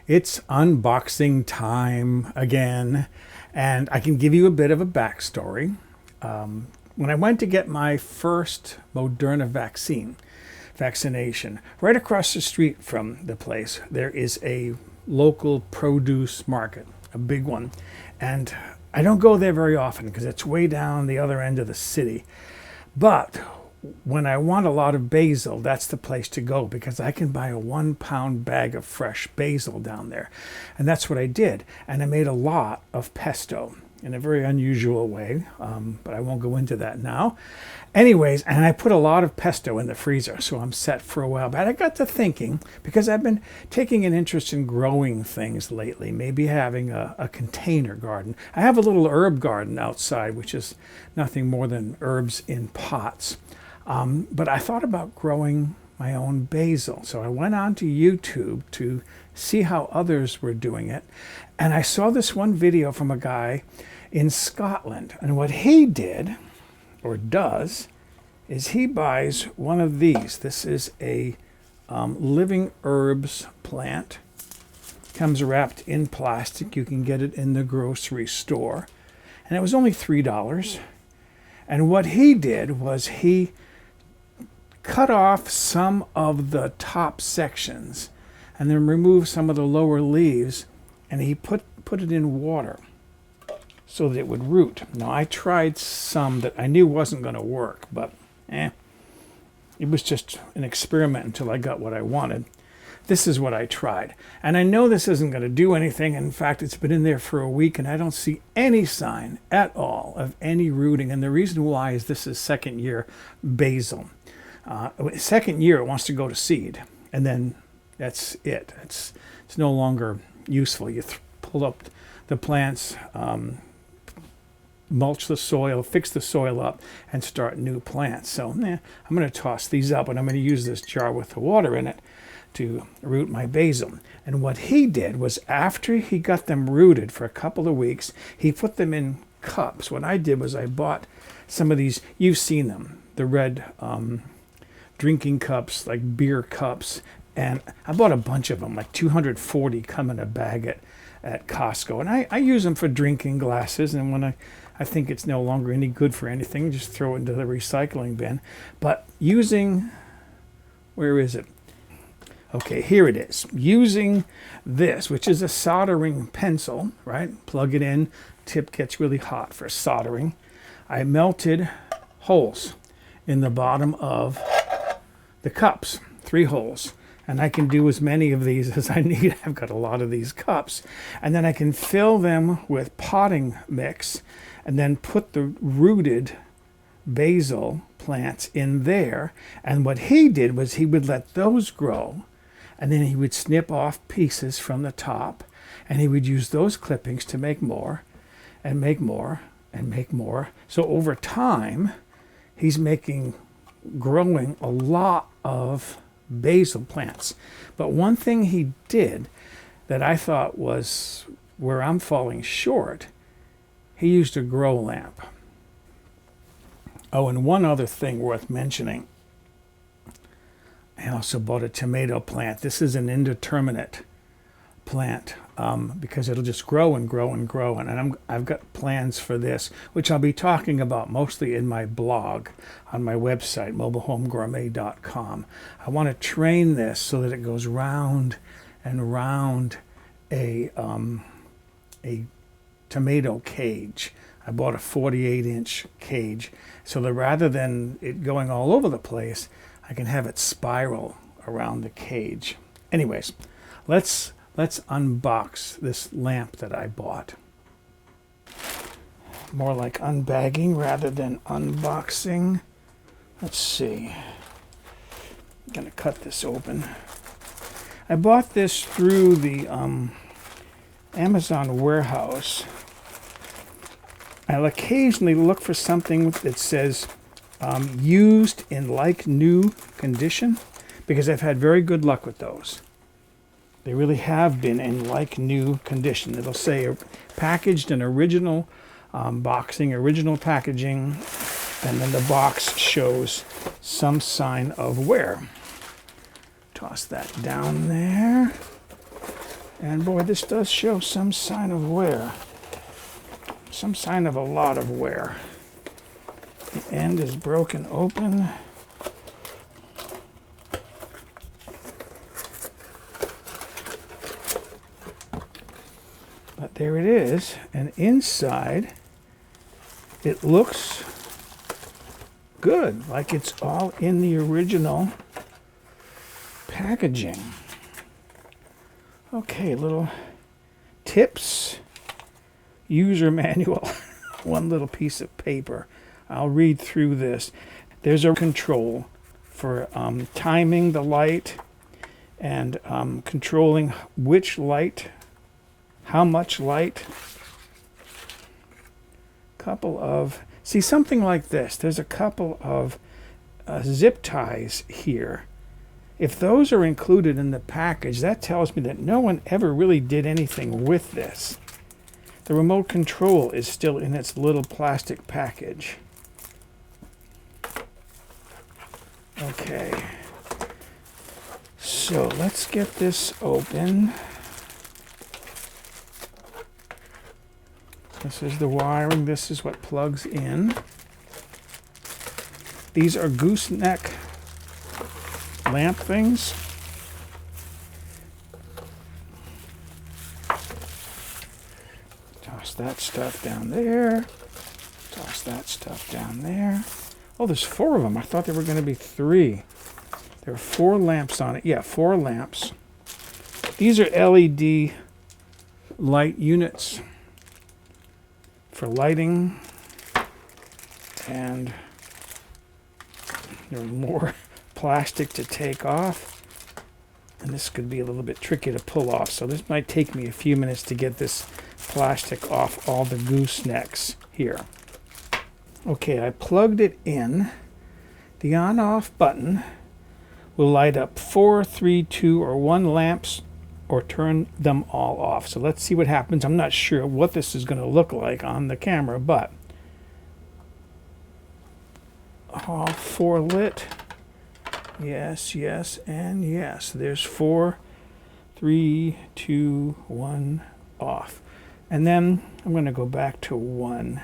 It's unboxing time again, and I can give you a bit of a backstory. When I went to get my first Moderna vaccination, right across the street from the place, there is a local produce market, a big one. And I don't go there very often because it's way down the other end of the city. But when I want a lot of basil, that's the place to go because I can buy a 1 pound bag of fresh basil down there. And that's what I did. And I made a lot of pesto in a very unusual way, but I won't go into that now. Anyways, and I put a lot of pesto in the freezer, so I'm set for a while. But I got to thinking, because I've been taking an interest in growing things lately, maybe having a container garden. I have a little herb garden outside, which is nothing more than herbs in pots. But I thought about growing my own basil. So I went on to YouTube to see how others were doing it. And I saw this one video from a guy in Scotland. And what he did, or does, is he buys one of these. This is a living herbs plant. Comes wrapped in plastic. You can get it in the grocery store. And it was only $3. And what he did was he cut off some of the top sections and then remove some of the lower leaves, and he put it in water so that it would root. Now I tried some that I knew wasn't going to work, but it was just an experiment until I got what I wanted. This is what I tried, and I know this isn't going to do anything. In fact, it's been in there for a week and I don't see any sign at all of any rooting, and the reason why is this is second year basil. Second year it wants to go to seed, and then that's it. It's no longer useful. You pull up the plants, mulch the soil, fix the soil up, and start new plants. So I'm going to toss these up, and I'm going to use this jar with the water in it to root my basil. And what he did was, after he got them rooted for a couple of weeks, he put them in cups. What I did was I bought some of these, you've seen them, the red drinking cups, like beer cups, and I bought a bunch of them, like 240 come in a bag at Costco, and I use them for drinking glasses, and when I think it's no longer any good for anything, just throw it into the recycling bin. But using, where is it? Okay, here it is. Using this, which is a soldering pencil, right? Plug it in, tip gets really hot for soldering. I melted holes in the bottom of the cups, 3 holes. And I can do as many of these as I need. I've got a lot of these cups. And then I can fill them with potting mix and then put the rooted basil plants in there. And what he did was he would let those grow, and then he would snip off pieces from the top, and he would use those clippings to make more and make more and make more. So over time, he's growing a lot of basil plants. But one thing he did that I thought was where I'm falling short, he used a grow lamp. Oh, and one other thing worth mentioning, I also bought a tomato plant. This is an indeterminate plant because it'll just grow and grow and grow. And I've got plans for this, which I'll be talking about mostly in my blog on my website, mobilehomegourmet.com. I want to train this so that it goes round and round a tomato cage. I bought a 48-inch cage so that rather than it going all over the place, I can have it spiral around the cage. Anyways, let's unbox this lamp that I bought. More like unbagging rather than unboxing. Let's see. I'm going to cut this open. I bought this through the Amazon warehouse. I'll occasionally look for something that says used in like new condition, because I've had very good luck with those. They really have been in like new condition. It'll say packaged in original boxing, original packaging, and then the box shows some sign of wear. Toss that down there. And boy, this does show some sign of wear. Some sign of a lot of wear. The end is broken open. But there it is, and inside it looks good, like it's all in the original packaging. Okay, little tips, user manual, one little piece of paper. I'll read through this. There's a control for timing the light and controlling which light, how much light. Couple of, see, something like this. There's a couple of zip ties here. If those are included in the package, that tells me that no one ever really did anything with this. The remote control is still in its little plastic package. Okay, so let's get this open. This is the wiring. This is what plugs in. These are gooseneck lamp things. Toss that stuff down there. Toss that stuff down there. Oh, there's 4 of them. I thought there were going to be 3. There are 4 lamps on it. Yeah, 4 lamps. These are LED light units for lighting, and there's more plastic to take off, and this could be a little bit tricky to pull off, so this might take me a few minutes to get this plastic off all the goosenecks here. Okay, I plugged it in. The on-off button will light up 4, 3, 2, or 1 lamps, or turn them all off. So let's see what happens. I'm not sure what this is going to look like on the camera, but all 4 lit. Yes, yes, and yes. There's 4, 3, 2, 1 off. And then I'm going to go back to 1.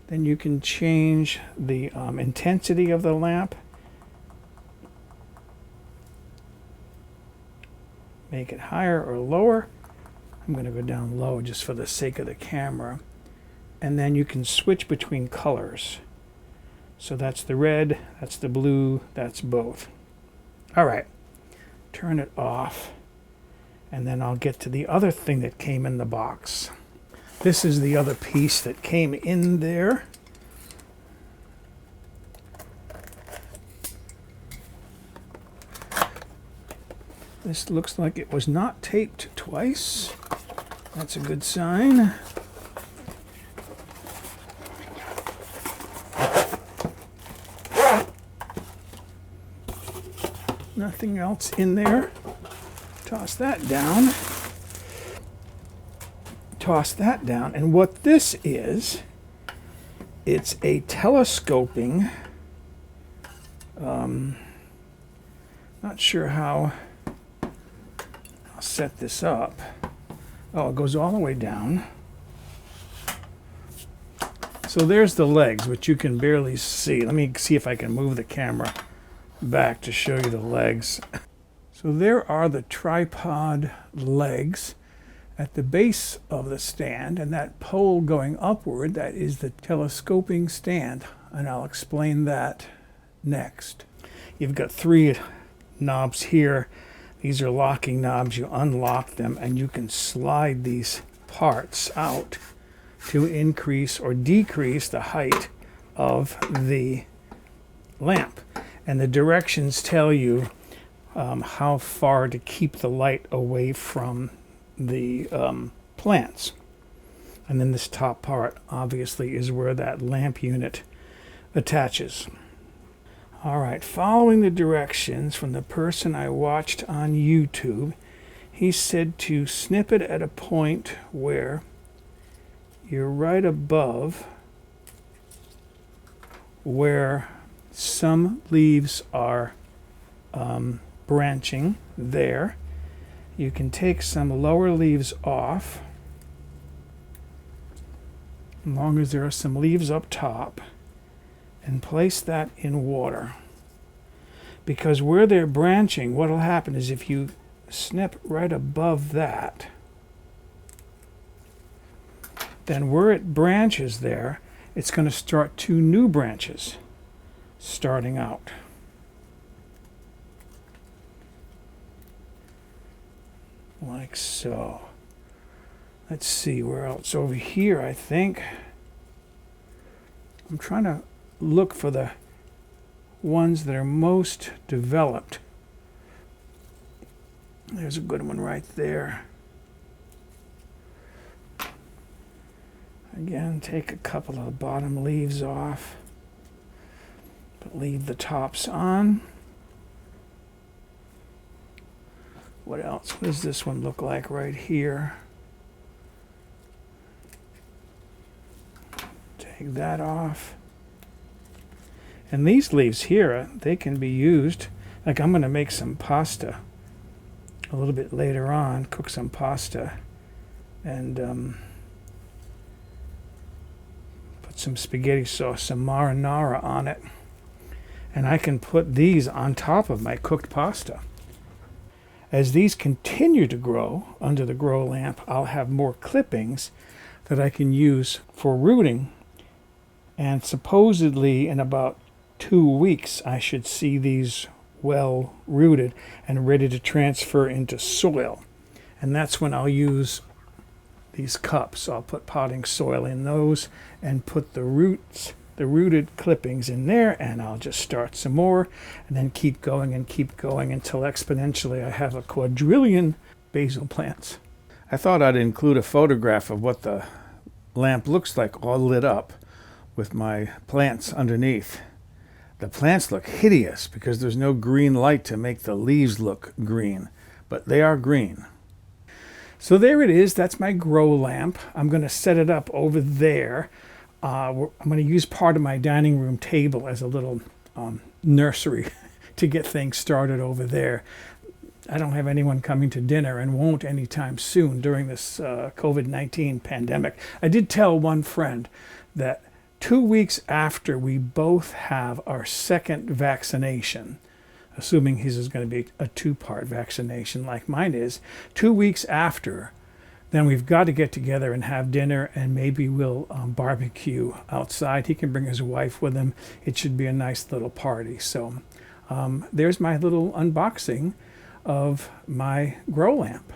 Then you can change the intensity of the lamp. Make it higher or lower. I'm going to go down low just for the sake of the camera. And then you can switch between colors. So that's the red, that's the blue, that's both. All right, turn it off. And then I'll get to the other thing that came in the box. This is the other piece that came in there. This looks like it was not taped twice. That's a good sign. Nothing else in there. Toss that down. Toss that down. And what this is, it's a telescoping, not sure how I'll set this up. Oh, it goes all the way down. So there's the legs, which you can barely see. Let me see if I can move the camera back to show you the legs. So there are the tripod legs at the base of the stand, and that pole going upward, that is the telescoping stand, and I'll explain that next. You've got 3 knobs here. These are locking knobs. You unlock them and you can slide these parts out to increase or decrease the height of the lamp. And the directions tell you how far to keep the light away from the plants. And then this top part obviously is where that lamp unit attaches. All right, following the directions from the person I watched on YouTube, he said to snip it at a point where you're right above where some leaves are branching there. you can take some lower leaves off, as long as there are some leaves up top, and place that in water. Because where they're branching, what will happen is if you snip right above that, then where it branches there, it's going to start 2 new branches starting out. Like so. Let's see where else. Over here, I think. I'm trying to look for the ones that are most developed. There's a good one right there. Again, take a couple of the bottom leaves off, but leave the tops on. What else? What does this one look like right here? Take that off. And these leaves here, they can be used, like I'm going to make some pasta a little bit later on, cook some pasta, and put some spaghetti sauce, some marinara on it. And I can put these on top of my cooked pasta. As these continue to grow under the grow lamp, I'll have more clippings that I can use for rooting. And supposedly in about 2 weeks, I should see these well rooted and ready to transfer into soil. And that's when I'll use these cups. I'll put potting soil in those and put the roots, the rooted clippings in there, and I'll just start some more and then keep going until exponentially I have a quadrillion basil plants. I thought I'd include a photograph of what the lamp looks like all lit up with my plants underneath. The plants look hideous because there's no green light to make the leaves look green, but they are green. So there it is. That's my grow lamp. I'm going to set it up over there. I'm going to use part of my dining room table as a little nursery to get things started over there. I don't have anyone coming to dinner and won't anytime soon during this COVID-19 pandemic. I did tell one friend that 2 weeks after we both have our second vaccination, assuming his is going to be a 2-part vaccination like mine is, 2 weeks after, then we've got to get together and have dinner, and maybe we'll barbecue outside. He can bring his wife with him. It should be a nice little party. So there's my little unboxing of my grow lamp.